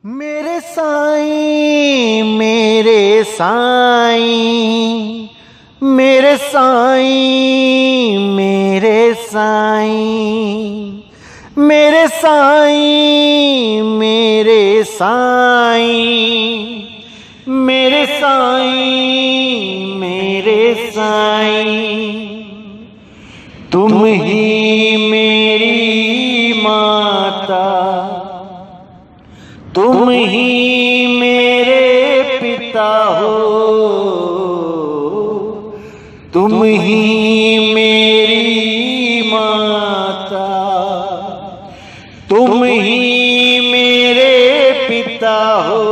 मेरे साईं मेरे साईं मेरे साईं मेरे साईं मेरे साईं मेरे साईं मेरे साईं मेरे साईं तुम ही मेरी माता, तुम ही मेरे पिता हो, तुम ही मेरी माता, तुम ही मेरे पिता हो,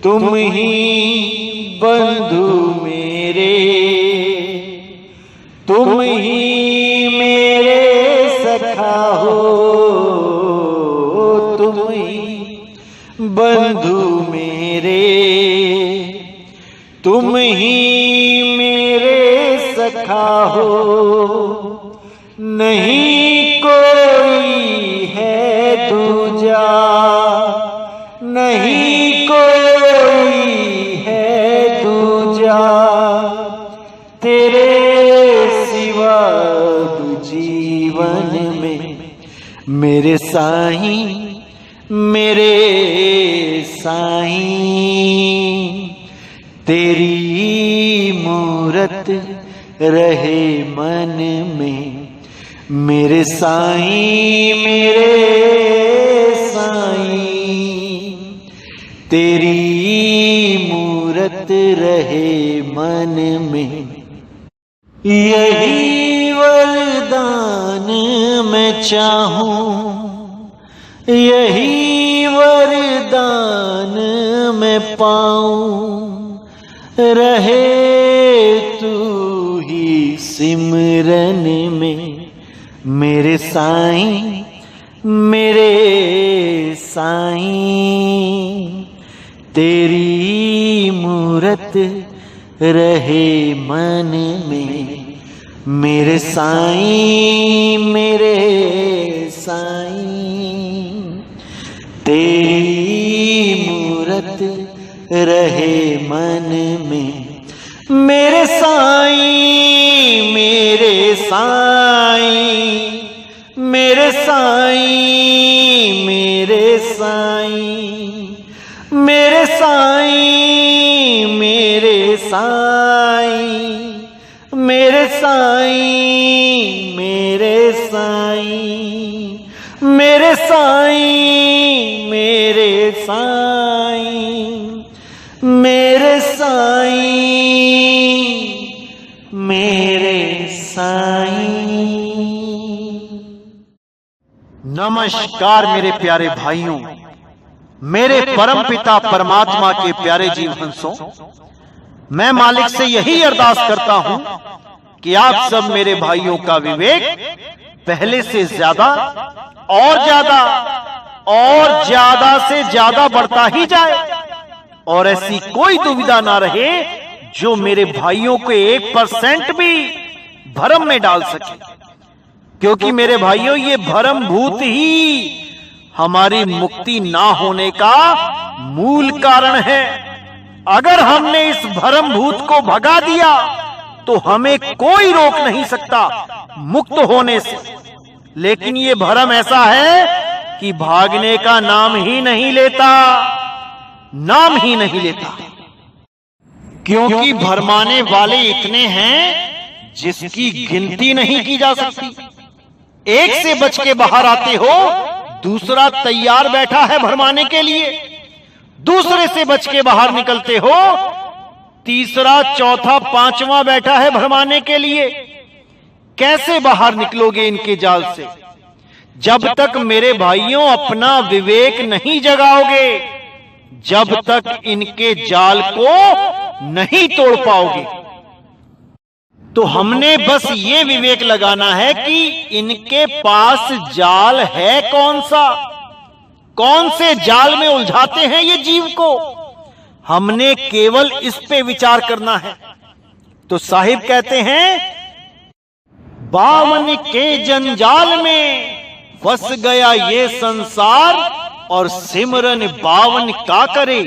तुम ही बंधु मेरे, तुम ही मेरे सखा हो, तुम ही बंधु मेरे, तुम ही मेरे सखा हो। नहीं कोई है दूजा, नहीं कोई है दूजा, तेरे सिवा जीवन में मेरे साईं मेरे साईं तेरी मूरत रहे मन में, मेरे साईं मेरे साईं तेरी मूरत रहे मन में। यही वरदान मैं चाहूं, यही वरदान मैं पाऊं, रहे तू ही सिमरन में, मेरे साईं मेरे साईं तेरी मूरत रहे मन में, मेरे साईं मेरे साईं तेरी मूरत रहे मन में, मेरे साईं मेरे साईं मेरे साईं मेरे साईं मेरे साईं मेरे साईं मेरे साईं मेरे साईं मेरे साईं मेरे साईं मेरे साईं मेरे साईं। नमस्कार मेरे प्यारे भाइयों, मेरे परम पिता परमात्मा के प्यारे जीव हंसों, मैं मालिक से यही अरदास करता हूं कि आप सब मेरे भाइयों का विवेक पहले से ज्यादा और ज्यादा से ज्यादा बढ़ता ही जाए, और ऐसी कोई दुविधा ना रहे जो मेरे भाइयों को 1% भी भ्रम में डाल सके, क्योंकि मेरे भाइयों ये भ्रम भूत ही हमारी मुक्ति ना होने का मूल कारण है। अगर हमने इस भ्रम भूत को भगा दिया तो हमें कोई रोक नहीं सकता मुक्त होने से, लेकिन ये भ्रम ऐसा है कि भागने का नाम ही नहीं लेता, नाम ही नहीं लेता, क्योंकि भरमाने वाले इतने हैं जिसकी गिनती नहीं की जा सकती। एक से बच के बाहर आते हो, दूसरा तैयार बैठा है भरमाने के लिए, दूसरे से बच के बाहर निकलते हो, तीसरा चौथा पांचवा बैठा है भरमाने के लिए। कैसे बाहर निकलोगे इनके जाल से? जब तक मेरे भाइयों अपना विवेक नहीं जगाओगे, जब तक इनके जाल को नहीं तोड़ पाओगे। तो हमने बस ये विवेक लगाना है कि इनके पास जाल है कौन सा, कौन से जाल में उलझाते हैं ये जीव को, हमने केवल इस पे विचार करना है। तो साहिब कहते हैं, बावन के जंजाल में फंस गया ये संसार, और सिमरन 52 का करे,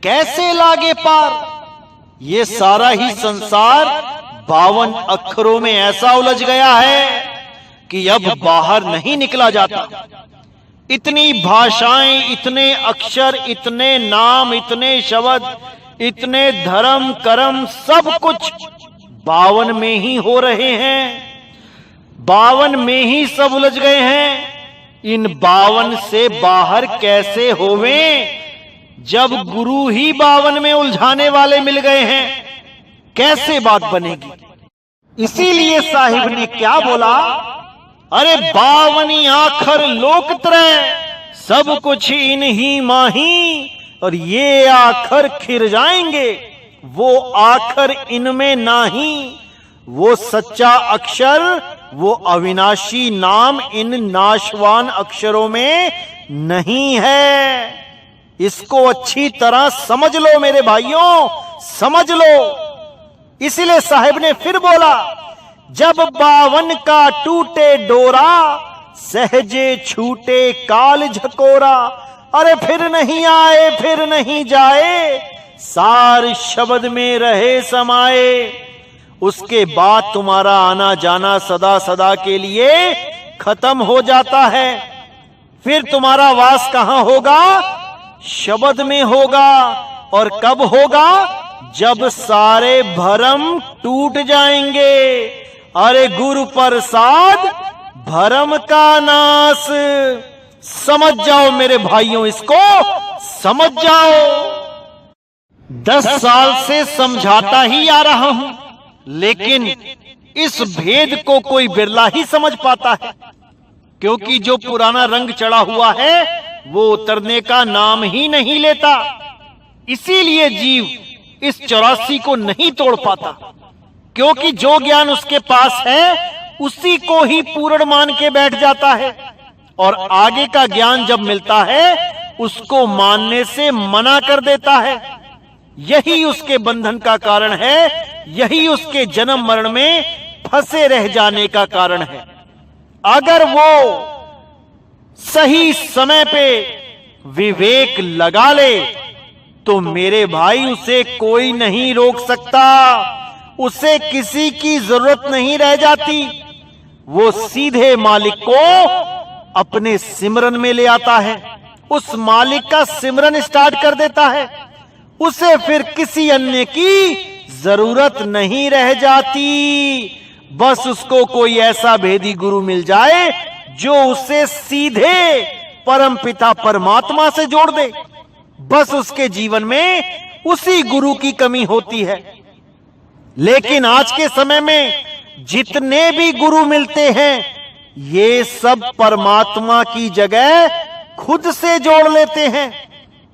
कैसे लागे पार। ये सारा ही संसार 52 अक्षरों में ऐसा उलझ गया है कि अब बाहर नहीं निकला जाता। इतनी भाषाएं, इतने अक्षर, इतने नाम, इतने शब्द, इतने धर्म कर्म, सब कुछ 52 में ही हो रहे हैं। 52 में ही सब उलझ गए हैं। इन 52 से बाहर कैसे होवें जब गुरु ही 52 में उलझाने वाले मिल गए हैं? कैसे बात बनेगी? इसीलिए साहिब ने क्या बोला, अरे 52 आखर लोकत्रय, सब कुछ इन ही माही, और ये आखर खिर जाएंगे, वो आखर इनमें नाही। वो सच्चा अक्षर, वो अविनाशी नाम इन नाशवान अक्षरों में नहीं है। इसको अच्छी तरह समझ लो मेरे भाइयों, समझ लो। इसलिए साहिब ने फिर बोला, जब 52 का टूटे डोरा, सहजे छूटे काल झकोरा। अरे फिर नहीं आए, फिर नहीं जाए, सार शब्द में रहे समाए। उसके बाद तुम्हारा आना जाना सदा सदा के लिए खत्म हो जाता है। फिर तुम्हारा वास कहां होगा? शब्द में होगा। और कब होगा? जब सारे भरम टूट जाएंगे। अरे गुरु प्रसाद भरम का नाश। समझ जाओ मेरे भाइयों, इसको समझ जाओ। 10 साल से समझाता ही आ रहा हूं, लेकिन इस भेद को कोई बिरला ही समझ पाता है, क्योंकि जो पुराना रंग चढ़ा हुआ है वो उतरने का नाम ही नहीं लेता। इसीलिए जीव इस 84 को नहीं तोड़ पाता, क्योंकि जो ज्ञान उसके पास है उसी को ही पूर्ण मान के बैठ जाता है, और आगे का ज्ञान जब मिलता है उसको मानने से मना कर देता है। यही उसके बंधन का कारण है, यही उसके जन्म मरण में फंसे रह जाने का कारण है। अगर वो सही समय पे विवेक लगा ले तो मेरे भाई उसे कोई नहीं रोक सकता, उसे किसी की जरूरत नहीं रह जाती। वो सीधे मालिक को अपने सिमरन में ले आता है, उस मालिक का सिमरन स्टार्ट कर देता है। उसे फिर किसी अन्य की जरूरत नहीं रह जाती। बस उसको कोई ऐसा भेदी गुरु मिल जाए जो उसे सीधे परमपिता परमात्मा से जोड़ दे। बस उसके जीवन में उसी गुरु की कमी होती है। लेकिन आज के समय में जितने भी गुरु मिलते हैं, ये सब परमात्मा की जगह खुद से जोड़ लेते हैं,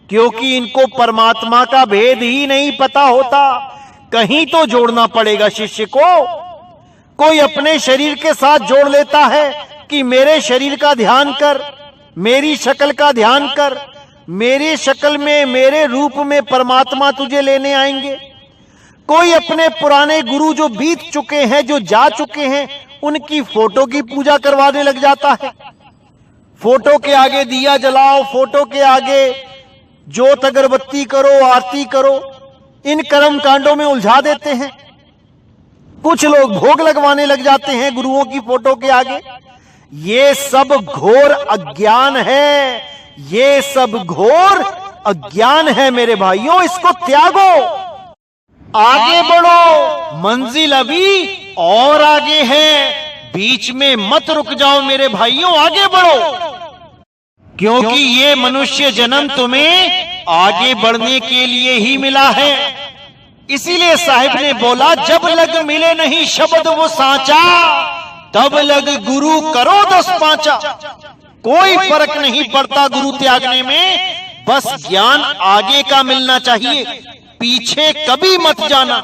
क्योंकि इनको परमात्मा का भेद ही नहीं पता होता। कहीं तो जोड़ना पड़ेगा शिष्य को। कोई अपने शरीर के साथ जोड़ लेता है कि मेरे शरीर का ध्यान कर, मेरी शक्ल का ध्यान कर, मेरी शक्ल में, मेरे रूप में परमात्मा तुझे लेने आएंगे। कोई अपने पुराने गुरु जो बीत चुके हैं, जो जा चुके हैं, उनकी फोटो की पूजा करवाने लग जाता है। फोटो के आगे दिया जलाओ, फोटो के आगे जोत अगरबत्ती करो, आरती करो। इन कर्म कांडों में उलझा देते हैं। कुछ लोग भोग लगवाने लग जाते हैं गुरुओं की फोटो के आगे। ये सब घोर अज्ञान है, ये सब घोर अज्ञान है मेरे भाइयों। इसको त्यागो, आगे बढ़ो। मंजिल अभी और आगे है, बीच में मत रुक जाओ मेरे भाइयों, आगे बढ़ो। क्योंकि ये मनुष्य जन्म तुम्हें आगे बढ़ने के लिए ही मिला है। इसीलिए साहिब ने बोला, जब लग मिले नहीं शब्द वो सांचा, तब लग गुरु करो 10 पांचा। कोई फर्क नहीं पड़ता गुरु त्यागने में, बस ज्ञान आगे का मिलना चाहिए, पीछे कभी मत जाना।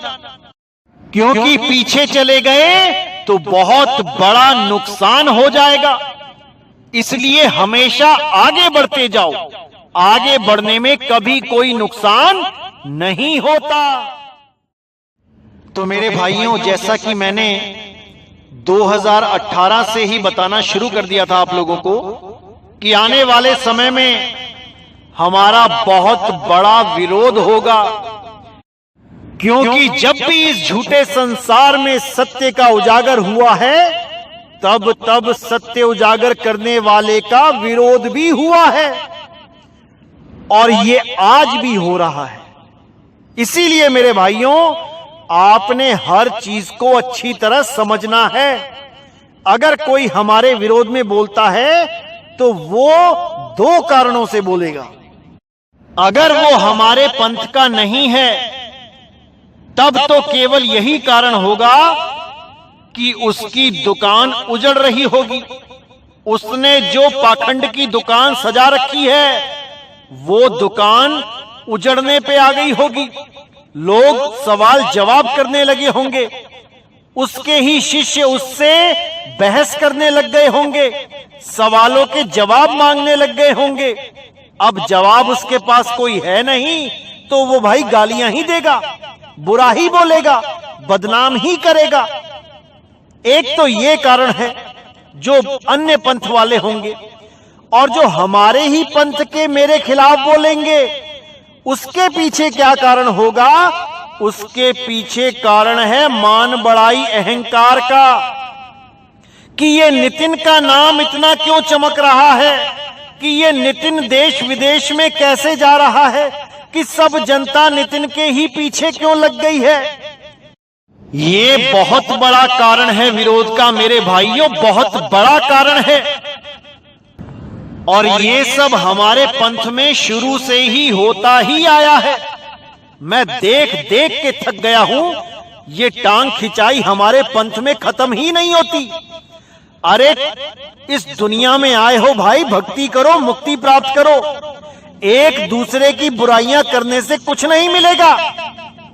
क्योंकि पीछे चले गए तो बहुत बड़ा नुकसान हो जाएगा। इसलिए हमेशा आगे बढ़ते जाओ, आगे बढ़ने में कभी कोई नुकसान नहीं होता। तो मेरे भाइयों, जैसा कि मैंने 2018 से ही बताना शुरू कर दिया था आप लोगों को कि आने वाले समय में हमारा बहुत बड़ा विरोध होगा, क्योंकि जब भी इस झूठे संसार में सत्य का उजागर हुआ है, तब तब सत्य उजागर करने वाले का विरोध भी हुआ है, और ये आज भी हो रहा है। इसीलिए मेरे भाइयों, आपने हर चीज को अच्छी तरह समझना है। अगर कोई हमारे विरोध में बोलता है तो वो दो कारणों से बोलेगा। अगर वो हमारे पंथ का नहीं है, तब तो केवल यही कारण होगा कि उसकी दुकान उजड़ रही होगी। उसने जो पाखंड की दुकान सजा रखी है, वो दुकान उजड़ने पे आ गई होगी। लोग सवाल जवाब करने लगे होंगे, उसके ही शिष्य उससे बहस करने लग गए होंगे, सवालों के जवाब मांगने लग गए होंगे। अब जवाब उसके पास कोई है नहीं, तो वो भाई गालियां ही देगा, बुरा ही बोलेगा, बदनाम ही करेगा। एक तो ये कारण है जो अन्य पंथ वाले होंगे, और जो हमारे ही पंथ के मेरे खिलाफ बोलेंगे, उसके पीछे क्या कारण होगा? उसके पीछे कारण है मान बड़ाई, अहंकार का, कि ये नितिन का नाम इतना क्यों चमक रहा है, कि ये नितिन देश विदेश में कैसे जा रहा है, कि सब जनता नितिन के ही पीछे क्यों लग गई है। ये बहुत बड़ा कारण है विरोध का मेरे भाइयों, बहुत बड़ा कारण है। और ये सब हमारे पंथ में शुरू से ही होता ही आया है। मैं देख देख के थक गया हूं, ये टांग खिंचाई हमारे पंथ में खत्म ही नहीं होती। अरे इस दुनिया में आए हो भाई, भक्ति करो, मुक्ति प्राप्त करो। एक दूसरे की बुराइयां करने से कुछ नहीं मिलेगा,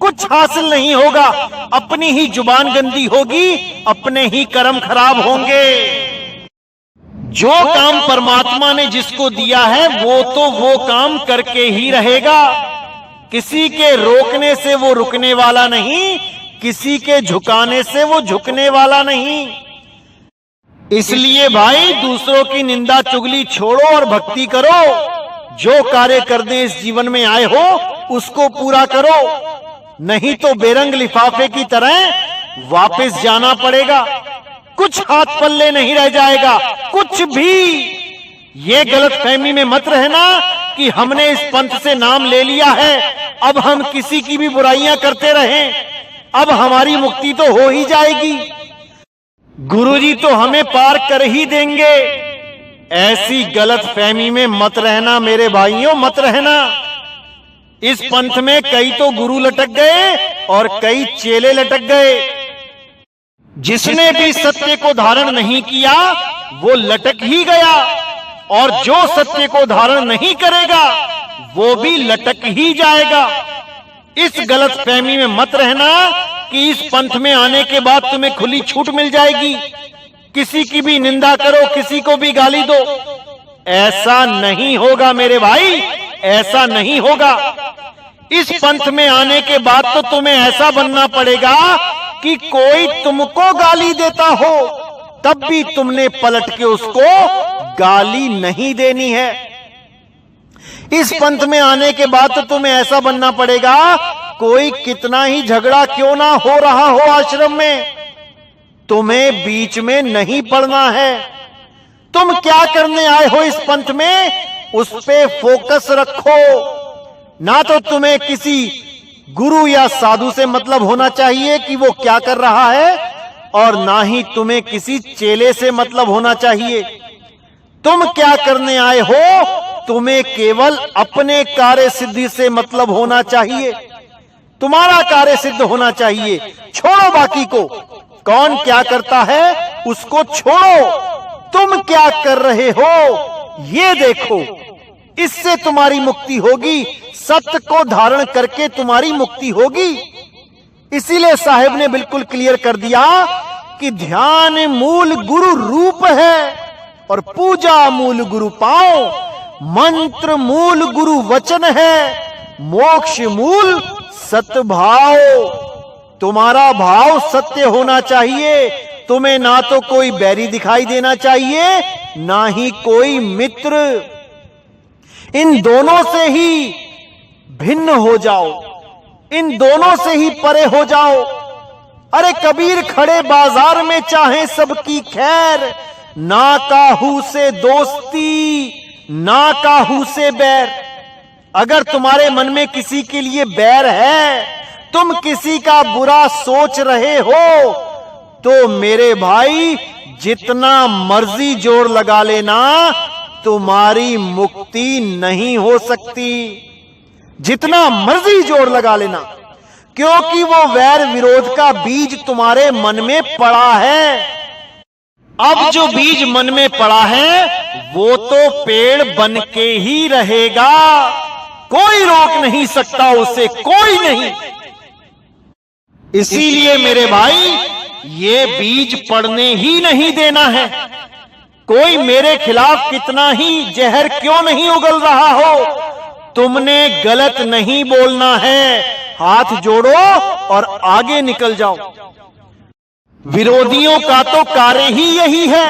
कुछ हासिल नहीं होगा। अपनी ही जुबान गंदी होगी, अपने ही कर्म खराब होंगे। जो काम परमात्मा ने जिसको दिया है, वो तो वो काम करके ही रहेगा। किसी के रोकने से वो रुकने वाला नहीं, किसी के झुकाने से वो झुकने वाला नहीं। इसलिए भाई, दूसरों की निंदा चुगली छोड़ो और भक्ति करो। जो कार्य करने इस जीवन में आए हो, उसको पूरा करो, नहीं तो बेरंग लिफाफे की तरह वापस जाना पड़ेगा। कुछ हाथ पल्ले नहीं रह जाएगा, कुछ भी। ये गलतफहमी में मत रहना कि हमने इस पंथ से नाम ले लिया है, अब हम किसी की भी बुराइयां करते रहें, अब हमारी मुक्ति तो हो ही जाएगी, गुरुजी तो हमें पार कर ही देंगे। ऐसी गलतफहमी में मत रहना मेरे भाइयों, मत रहना। इस पंथ में कई तो गुरु लटक गए और कई चेले लटक गए। जिसने भी सत्य को धारण नहीं किया, वो लटक ही गया, और जो सत्य को धारण नहीं करेगा, वो भी लटक ही जाएगा। इस गलतफहमी में मत रहना कि इस पंथ में आने के बाद तुम्हें खुली छूट मिल जाएगी, किसी की भी निंदा करो, किसी को भी गाली दो। ऐसा नहीं होगा मेरे भाई, ऐसा नहीं होगा। इस पंथ में आने के बाद तो तुम्हें ऐसा बनना पड़ेगा कि कोई तुमको गाली देता हो, तब भी तुमने पलट के उसको गाली नहीं देनी है। इस पंथ में आने के बाद तो तुम्हें ऐसा बनना पड़ेगा, कोई कितना ही झगड़ा क्यों ना हो रहा हो आश्रम में, तुम्हें बीच में नहीं पड़ना है। तुम क्या करने आए हो इस पंथ में, उस पे फोकस रखो। ना तो तुम्हें किसी गुरु या साधु से मतलब होना चाहिए कि वो क्या कर रहा है, और ना ही तुम्हें किसी चेले से मतलब होना चाहिए। तुम क्या करने आए हो, तुम्हें केवल अपने कार्य सिद्धि से मतलब होना चाहिए। तुम्हारा कार्य सिद्ध होना चाहिए, छोड़ो बाकी को। कौन क्या करता है उसको छोड़ो, तुम क्या कर रहे हो ये देखो, इससे तुम्हारी मुक्ति होगी। सत्य को धारण करके तुम्हारी मुक्ति होगी। इसीलिए साहेब ने बिल्कुल क्लियर कर दिया कि ध्यान मूल गुरु रूप है और पूजा मूल गुरु पाओ, मंत्र मूल गुरु वचन है, मोक्ष मूल सतभाव। तुम्हारा भाव सत्य होना चाहिए। तुम्हें ना तो कोई बैरी दिखाई देना चाहिए, ना ही कोई मित्र। इन दोनों से ही भिन्न हो जाओ, इन दोनों से ही परे हो जाओ। अरे कबीर खड़े बाजार में चाहे सबकी खैर, ना काहू से दोस्ती ना काहू से बैर। अगर तुम्हारे मन में किसी के लिए बैर है, तुम किसी का बुरा सोच रहे हो, तो मेरे भाई जितना मर्जी जोर लगा लेना, तुम्हारी मुक्ति नहीं हो सकती। जितना मर्जी जोर लगा लेना, क्योंकि वो वैर विरोध का बीज तुम्हारे मन में पड़ा है। अब जो बीज मन में पड़ा है वो तो पेड़ बन के ही रहेगा, कोई रोक नहीं सकता उसे, कोई नहीं। इसीलिए मेरे भाई ये बीज पड़ने ही नहीं देना है। कोई मेरे खिलाफ कितना ही जहर क्यों नहीं उगल रहा हो, तुमने गलत नहीं बोलना है। हाथ जोड़ो और आगे निकल जाओ। विरोधियों का तो कार्य ही यही है,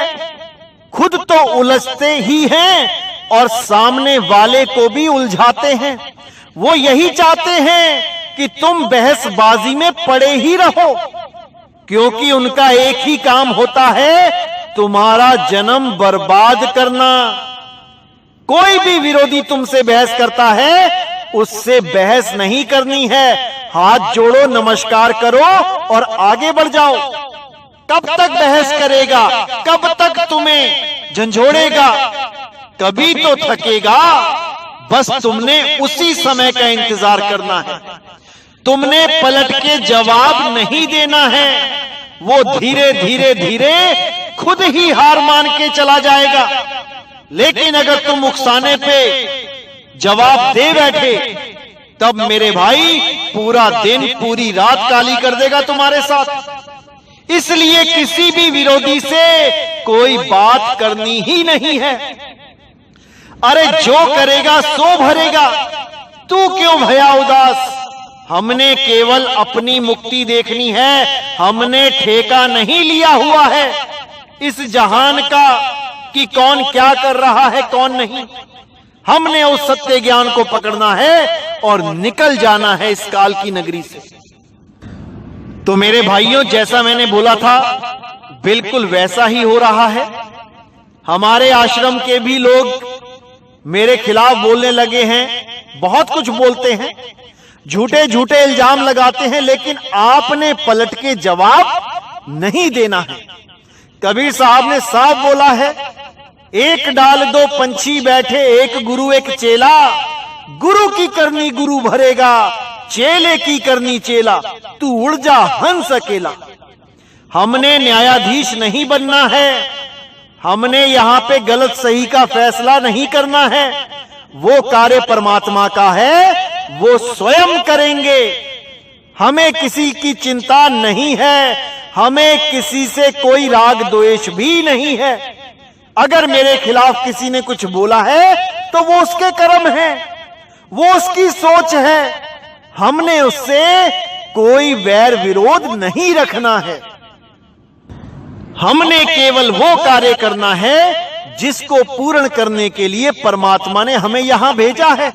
खुद तो उलझते ही हैं और सामने वाले को भी उलझाते हैं। वो यही चाहते हैं कि तुम बहसबाजी में पड़े ही रहो, क्योंकि उनका एक ही काम होता है, तुम्हारा जन्म बर्बाद करना। कोई भी विरोधी तुमसे बहस करता है, उससे बहस नहीं करनी है। हाथ जोड़ो, नमस्कार करो और आगे बढ़ जाओ। कब तक बहस करेगा, कब तक तुम्हें झंझोड़ेगा, कभी तो थकेगा। बस तुमने उसी समय का इंतजार करना है। तुमने पलट के जवाब नहीं देना है। वो धीरे धीरे धीरे खुद ही हार मान के चला जाएगा। लेकिन अगर तुम उकसाने पे जवाब दे बैठे, तब मेरे भाई पूरा दिन पूरी रात काली कर देगा तुम्हारे साथ। इसलिए किसी भी विरोधी से कोई बात करनी ही नहीं है। अरे जो करेगा सो भरेगा, तू क्यों भया उदास। हमने केवल अपनी मुक्ति देखनी है, हमने ठेका नहीं लिया हुआ है इस जहान का कि कौन क्या कर रहा है कौन नहीं। हमने उस सत्य ज्ञान को पकड़ना है और निकल जाना है इस काल की नगरी से। तो मेरे भाइयों, जैसा मैंने बोला था बिल्कुल वैसा ही हो रहा है। हमारे आश्रम के भी लोग मेरे खिलाफ बोलने लगे हैं, बहुत कुछ बोलते हैं, झूठे झूठे इल्जाम लगाते हैं, लेकिन आपने पलट के जवाब नहीं देना है। कबीर साहब ने साफ बोला है, एक डाल दो पंछी बैठे, एक गुरु एक चेला। गुरु की करनी गुरु भरेगा, चेले की करनी चेला, तू उड़ जा हंस अकेला। हमने न्यायाधीश नहीं बनना है, हमने यहां पे गलत सही का फैसला नहीं करना है। वो कार्य परमात्मा का है, वो स्वयं करेंगे। हमें किसी की चिंता नहीं है, हमें किसी से कोई राग द्वेष भी नहीं है। अगर मेरे खिलाफ किसी ने कुछ बोला है तो वो उसके कर्म है, वो उसकी सोच है। हमने उससे कोई वैर विरोध नहीं रखना है। हमने केवल वो कार्य करना है जिसको पूर्ण करने के लिए परमात्मा ने हमें यहां भेजा है।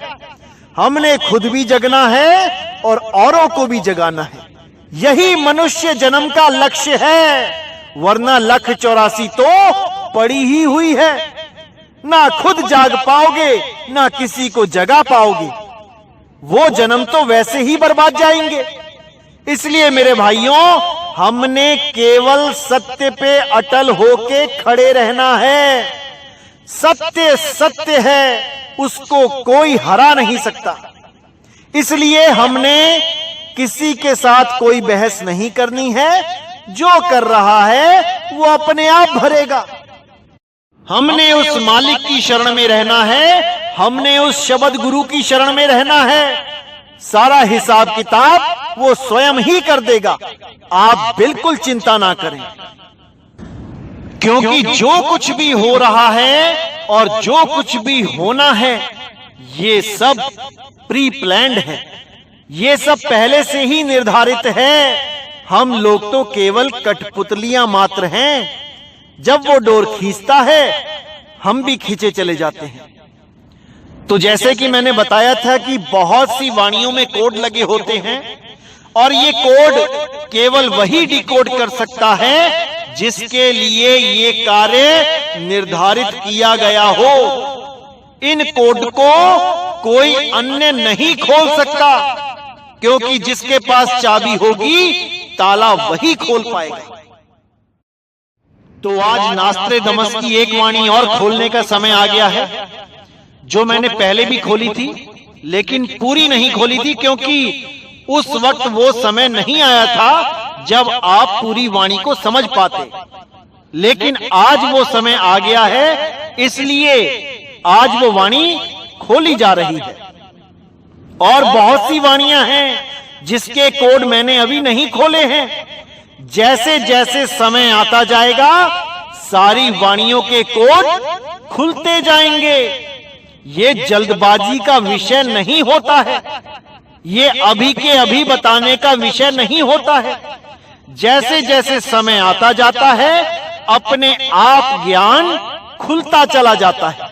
हमने खुद भी जगना है और औरों को भी जगाना है। यही मनुष्य जन्म का लक्ष्य है, वरना 1,84 तो पड़ी ही हुई है। ना खुद जाग पाओगे, ना किसी को जगा पाओगे। वो जन्म तो वैसे ही बर्बाद जाएंगे। इसलिए मेरे भाइयों, हमने केवल सत्य पे अटल होके खड़े रहना है। सत्य सत्य है, उसको कोई हरा नहीं सकता। इसलिए हमने किसी के साथ कोई बहस नहीं करनी है। जो कर रहा है वो अपने आप भरेगा। हमने उस मालिक की शरण में रहना है, हमने उस शब्द गुरु की शरण में रहना है। सारा हिसाब किताब वो स्वयं ही कर देगा, आप बिल्कुल चिंता ना करें। क्योंकि जो कुछ भी हो रहा है और जो कुछ भी होना है, ये सब प्री प्लान्ड है, ये सब पहले से ही निर्धारित है। हम लोग तो केवल कठपुतलियां मात्र हैं। जब वो डोर खींचता है, हम भी खींचे चले जाते हैं। तो जैसे कि मैंने बताया था कि बहुत सी वाणियों में कोड लगे होते हैं और ये कोड केवल वही डिकोड कर सकता है जिसके लिए ये कार्य निर्धारित किया गया हो। इन कोड को कोई अन्य नहीं खोल सकता, क्योंकि जिसके पास चाबी होगी ताला वही खोल पाएगा। तो आज नास्त्रेदमस की एक वाणी और खोलने का समय आ गया है, जो मैंने पहले भी खोली थी लेकिन पूरी नहीं खोली थी, क्योंकि उस वक्त वो समय नहीं आया था जब आप पूरी वाणी को समझ पाते। लेकिन आज वो समय आ गया है, इसलिए आज वो वाणी खोली जा रही है। और बहुत सी वाणियां हैं जिसके कोड मैंने अभी नहीं खोले हैं। जैसे जैसे समय आता जाएगा सारी वाणियों के कोड खुलते जाएंगे। ये जल्दबाजी का विषय नहीं होता है, ये अभी के अभी बताने का विषय नहीं होता है। जैसे जैसे समय आता जाता है अपने आप ज्ञान खुलता चला जाता है।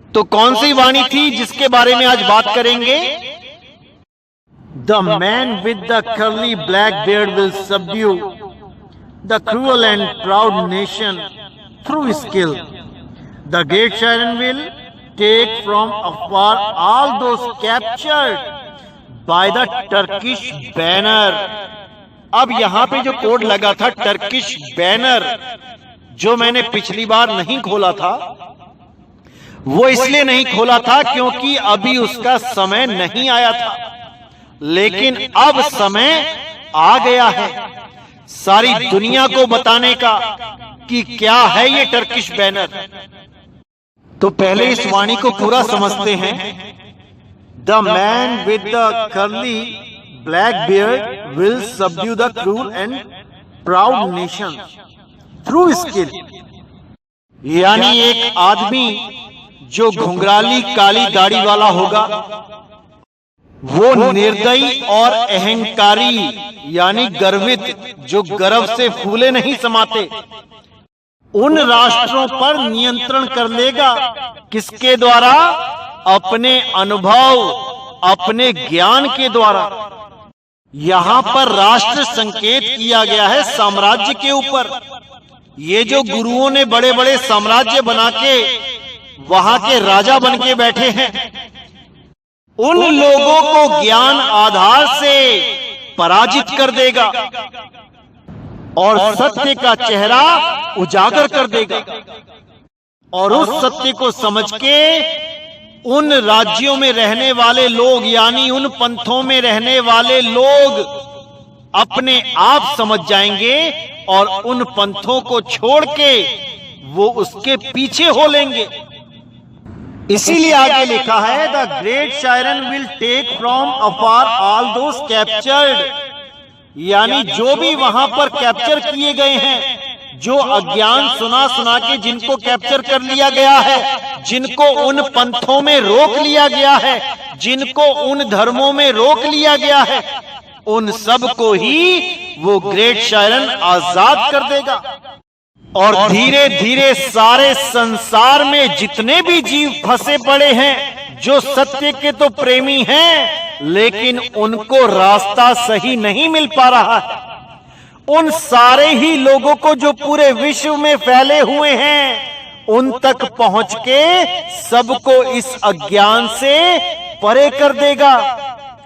तो कौन सी वाणी थी जिसके बारे में आज बात करेंगे? The man with the curly black beard will subdue the cruel and proud nation through skill. The great Sharon will take from afar all those captured by the Turkish banner. अब यहां पे जो कोड लगा था Turkish banner, जो मैंने पिछली बार नहीं खोला था, वो इसलिए नहीं खोला था क्योंकि अभी उसका समय नहीं आया था। लेकिन अब समय आ गया है सारी दुनिया को बताने का कि क्या है ये टर्किश बैनर। तो पहले इस वाणी को पूरा समझते हैं। The man with the curly black beard will subdue the cruel and proud nation through skill. यानी एक आदमी जो घुंघराली काली दाढ़ी वाला होगा, वो निर्दयी और अहंकारी यानी गर्वित, जो गर्व से फूले नहीं समाते, उन राष्ट्रों पर नियंत्रण कर लेगा। किसके द्वारा? अपने अनुभव, अपने ज्ञान के द्वारा। यहां पर राष्ट्र संकेत किया गया है साम्राज्य के ऊपर। ये जो गुरुओं ने बड़े बड़े साम्राज्य बना के वहां के राजा बन के बैठे हैं, उन लोगों को ज्ञान आधार से पराजित कर देगा और सत्य का चेहरा उजागर कर देगा। और उस सत्य को समझ के उन राज्यों में रहने वाले लोग, यानी उन पंथों में रहने वाले लोग अपने आप समझ जाएंगे और उन पंथों को छोड़ के वो उसके पीछे हो लेंगे। इसीलिए आगे लिखा है, the great siren will take from afar all those captured, यानी जो भी वहां पर कैप्चर किए गए हैं, जो अज्ञान सुना सुना के जिनको कैप्चर कर लिया गया है, जिनको उन पंथों में रोक लिया गया है, जिनको उन धर्मों में रोक लिया गया है, उन सब को ही वो ग्रेट शायरन आजाद कर देगा। और धीरे धीरे सारे संसार में जितने भी जीव फंसे पड़े हैं, जो सत्य के तो प्रेमी हैं लेकिन उनको रास्ता सही नहीं मिल पा रहा है, उन सारे ही लोगों को जो पूरे विश्व में फैले हुए हैं, उन तक पहुंच के सबको इस अज्ञान से परे कर देगा।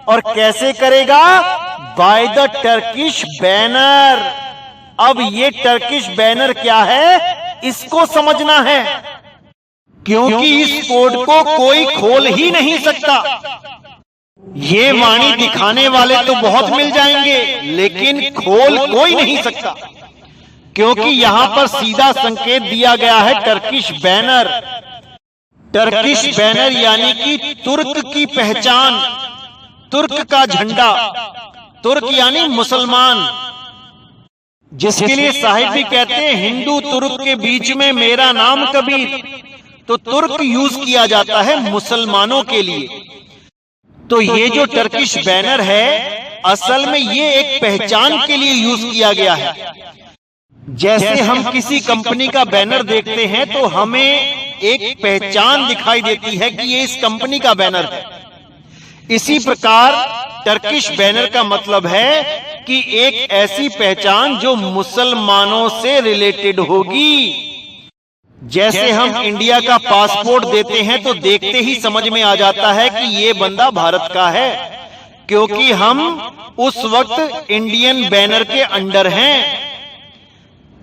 और कैसे करेगा? By the Turkish banner. अब ये टर्किश बैनर क्या है, इसको समझना है, क्योंकि इस कोड को कोई खोल ही नहीं सकता। ये वाणी दिखाने वाले तो बहुत मिल जाएंगे, लेकिन खोल कोई नहीं सकता, क्योंकि यहां पर सीधा संकेत दिया गया है टर्किश बैनर। टर्किश बैनर यानी कि तुर्क की पहचान, तुर्क का झंडा। तुर्क यानी मुसलमान, जिसके लिए साहिब भी कहते हैं हिंदू तुर्क के बीच में मेरा नाम कबीर। तो तुर्क यूज किया जाता है मुसलमानों के लिए। तो ये जो टर्किश बैनर है, असल में ये एक पहचान के लिए यूज किया गया है। जैसे हम किसी कंपनी का बैनर देखते हैं तो हमें एक पहचान दिखाई देती है कि ये इस कंपनी का बैनर है। इसी प्रकार टर्किश बैनर का मतलब है कि एक ऐसी पहचान जो मुसलमानों से रिलेटेड होगी। जैसे हम इंडिया का पासपोर्ट देते हैं तो देखते ही समझ में आ जाता है कि ये बंदा भारत का है, क्योंकि हम उस वक्त इंडियन बैनर के अंडर हैं।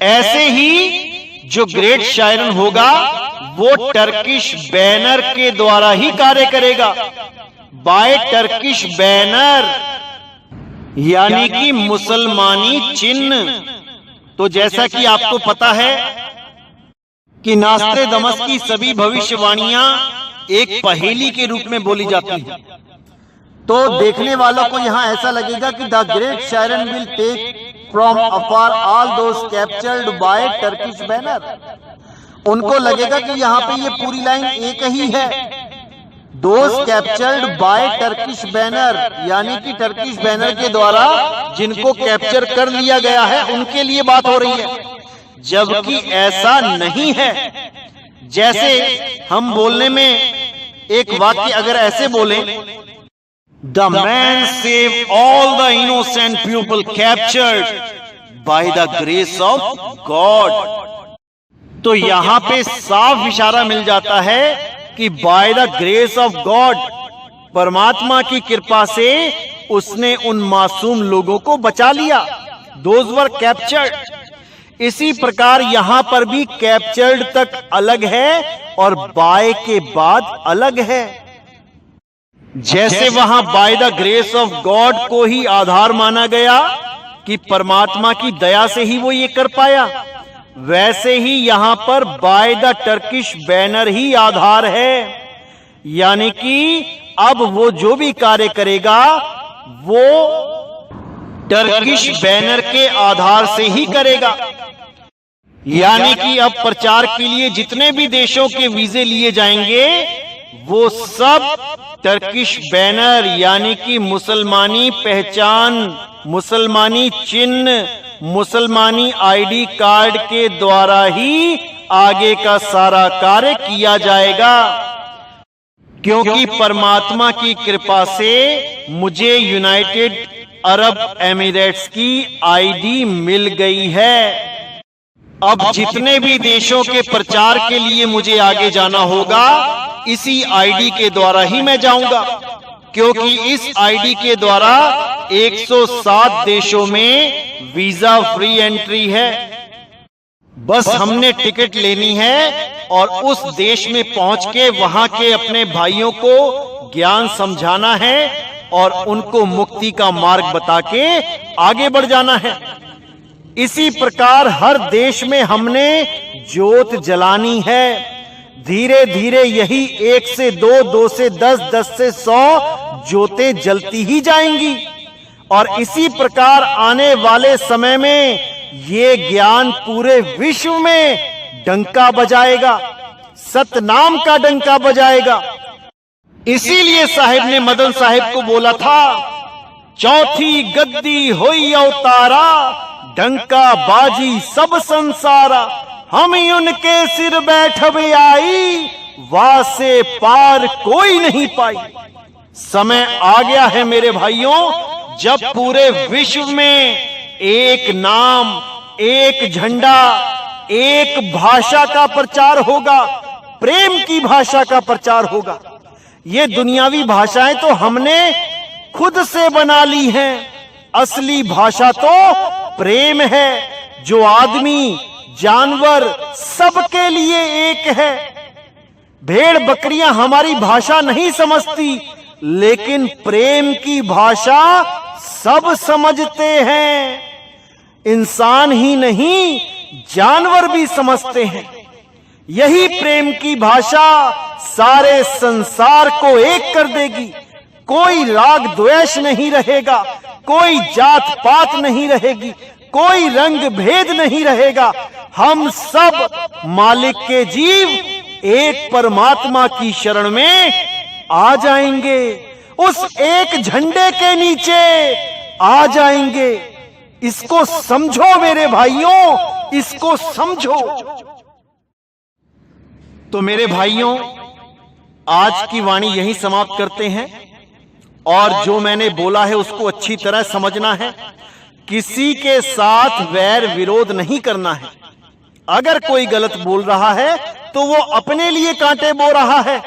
ऐसे ही जो ग्रेट शायरन होगा वो टर्किश बैनर के द्वारा ही कार्य करेगा, बाय टर्किश बैनर, यानी कि मुसलमानी चिन्ह। तो जैसा कि आपको पता है कि नास्त्रेदमस की सभी भविष्यवाणियां एक पहेली के रूप में बोली जाती हैं, तो देखने वालों को यहां ऐसा लगेगा कि the great siren will take from afar all those captured by Turkish banner. उनको लगेगा कि यहाँ पे ये पूरी लाइन एक ही है, those captured by Turkish banner, यानी कि टर्किश बैनर के द्वारा जिनको कैप्चर कर लिया गया है उनके लिए बात हो रही है, जबकि ऐसा नहीं है। जैसे हम बोलने में एक वाक्य अगर ऐसे बोले, the man save all the innocent people captured by the grace of God, तो यहां पे साफ इशारा मिल जाता है कि by the grace of God, परमात्मा की कृपा से उसने उन मासूम लोगों को बचा लिया, दोज वर कैप्चर्ड। इसी प्रकार यहां पर भी कैप्चर्ड तक अलग है और बाय के बाद अलग है। जैसे वहां by the grace of God को ही आधार माना गया कि परमात्मा की दया से ही वो ये कर पाया, वैसे ही यहां पर बाय द टर्किश बैनर ही आधार है, यानी कि अब वो जो भी कार्य करेगा वो टर्किश बैनर के आधार से ही करेगा। यानी कि अब प्रचार के लिए जितने भी देशों के वीजे लिए जाएंगे वो सब टर्किश बैनर, यानी कि मुसलमानी पहचान, मुसलमानी चिन्ह, मुसलमानी आईडी कार्ड के द्वारा ही आगे का सारा कार्य किया जाएगा। क्योंकि परमात्मा की कृपा से मुझे यूनाइटेड अरब एमिरेट्स की आईडी मिल गई है। अब जितने भी देशों के प्रचार के लिए मुझे आगे जाना होगा इसी आईडी के द्वारा ही मैं जाऊंगा, क्योंकि इस आईडी के द्वारा 107 देशों में वीजा फ्री एंट्री है। बस हमने टिकट लेनी है और उस देश में पहुंच के वहां के अपने भाइयों को ज्ञान समझाना है और उनको मुक्ति का मार्ग बता के आगे बढ़ जाना है। इसी प्रकार हर देश में हमने ज्योत जलानी है। धीरे धीरे यही 1 से 2, 2 से 10, 10 से 100 ज्योतें जलती ही जाएंगी और इसी प्रकार आने वाले समय में ये ज्ञान पूरे विश्व में डंका बजाएगा, सतनाम का डंका बजाएगा। इसीलिए साहिब ने मदन साहिब को बोला था, चौथी गद्दी होई अवतारा, डंका बाजी सब संसारा, हम ही उनके सिर बैठब आई, वासे पार कोई नहीं पाई। समय आ गया है मेरे भाइयों, जब पूरे विश्व में एक नाम, एक झंडा, एक भाषा का प्रचार होगा, प्रेम की भाषा का प्रचार होगा। ये दुनियावी भाषाएं तो हमने खुद से बना ली हैं, असली भाषा तो प्रेम है जो आदमी जानवर सबके लिए एक है। भेड़ बकरियां हमारी भाषा नहीं समझती, लेकिन प्रेम की भाषा सब समझते हैं। इंसान ही नहीं जानवर भी समझते हैं। यही प्रेम की भाषा सारे संसार को एक कर देगी। कोई राग द्वेष नहीं रहेगा, कोई जात पात नहीं रहेगी, कोई रंग भेद नहीं रहेगा। हम सब मालिक के जीव एक परमात्मा की शरण में आ जाएंगे, उस एक झंडे के नीचे आ जाएंगे। इसको समझो मेरे भाइयों, इसको समझो। तो मेरे भाइयों, आज की वाणी यहीं समाप्त करते हैं। और जो मैंने बोला है उसको अच्छी तरह समझना है। किसी के साथ वैर विरोध नहीं करना है। अगर कोई गलत बोल रहा है तो वो अपने लिए कांटे बो रहा है।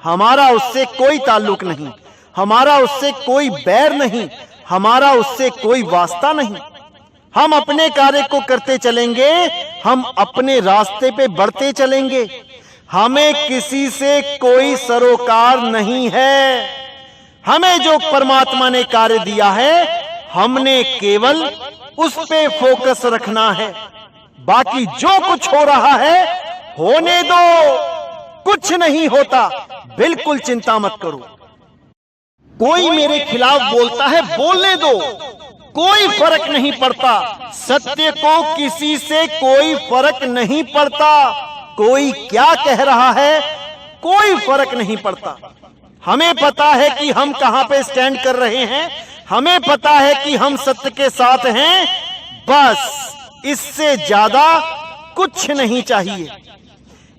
हमारा उससे कोई ताल्लुक नहीं, हमारा उससे कोई बैर नहीं, हमारा उससे कोई वास्ता नहीं। हम अपने कार्य को करते चलेंगे, हम अपने रास्ते पे बढ़ते चलेंगे। हमें किसी से कोई सरोकार नहीं है। हमें जो परमात्मा ने कार्य दिया है, हमने केवल उस पे फोकस रखना है। बाकी जो कुछ हो रहा है होने दो, कुछ नहीं होता, बिल्कुल चिंता मत करो। कोई मेरे खिलाफ बोलता है, बोलने दो, कोई फर्क नहीं पड़ता। सत्य को किसी से कोई फर्क नहीं पड़ता। कोई क्या कह रहा है कोई फर्क नहीं पड़ता। हमें पता है कि हम कहां पे स्टैंड कर रहे हैं, हमें पता है कि हम सत्य के साथ हैं। बस इससे ज्यादा कुछ नहीं चाहिए,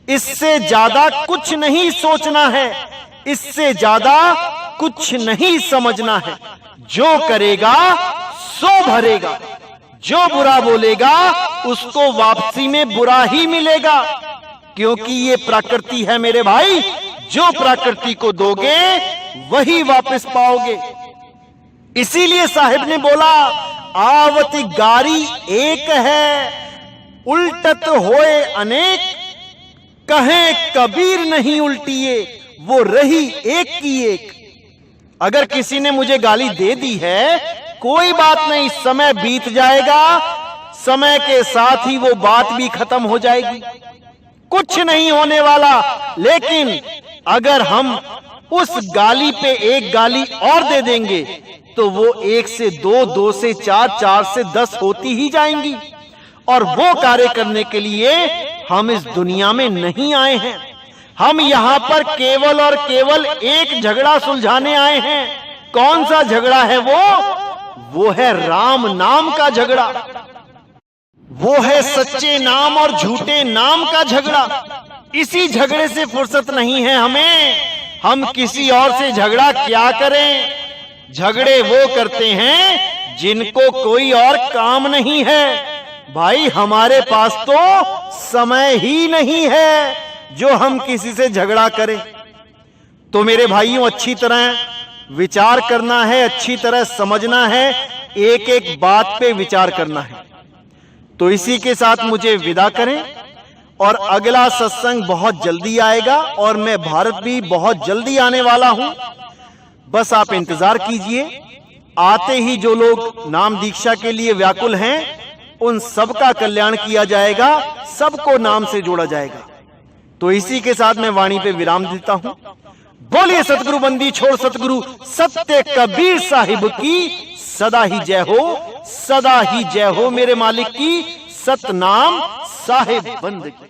इससे ज्यादा कुछ नहीं सोचना है, इससे ज्यादा कुछ नहीं समझना है। जो करेगा सो भरेगा, जो बुरा बोलेगा उसको वापसी में बुरा ही मिलेगा। क्योंकि ये प्रकृति है मेरे भाई, जो प्रकृति को दोगे वही वापस पाओगे। इसीलिए साहिब ने बोला, आवत गारी एक है, उल्टत होए अनेक, कहे कबीर नहीं उल्टिए, वो रही एक की एक। अगर किसी ने मुझे गाली दे दी है, कोई बात नहीं, समय बीत जाएगा, समय के साथ ही वो बात भी खत्म हो जाएगी, कुछ नहीं होने वाला। लेकिन अगर हम उस गाली पे एक गाली और दे देंगे तो वो 1 से 2, 2 से 4, 4 से 10 होती ही जाएंगी। और वो कार्य करने के लिए हम इस दुनिया में नहीं आए हैं। हम यहां पर केवल और केवल एक झगड़ा सुलझाने आए हैं। कौन सा झगड़ा है वो है राम नाम का झगड़ा, वो है सच्चे नाम और झूठे नाम का झगड़ा। इसी झगड़े से फुर्सत नहीं है हमें। हम किसी और से झगड़ा क्या करें? झगड़े वो करते हैं जिनको कोई और काम नहीं है। भाई हमारे पास तो समय ही नहीं है जो हम किसी से झगड़ा करें। तो मेरे भाइयों, अच्छी तरह विचार करना है, अच्छी तरह समझना है, एक एक बात पे विचार करना है। तो इसी के साथ मुझे विदा करें और अगला सत्संग बहुत जल्दी आएगा और मैं भारत भी बहुत जल्दी आने वाला हूं। बस आप इंतजार कीजिए। आते ही जो लोग नाम दीक्षा के लिए व्याकुल हैं उन सबका कल्याण किया जाएगा, सबको नाम से जोड़ा जाएगा। तो इसी के साथ मैं वाणी पे विराम देता हूं। बोलिए सतगुरु बंदी छोड़ सतगुरु सत्य कबीर साहिब की सदा ही जय हो, सदा ही जय हो मेरे मालिक की सतनाम साहिब बंद की।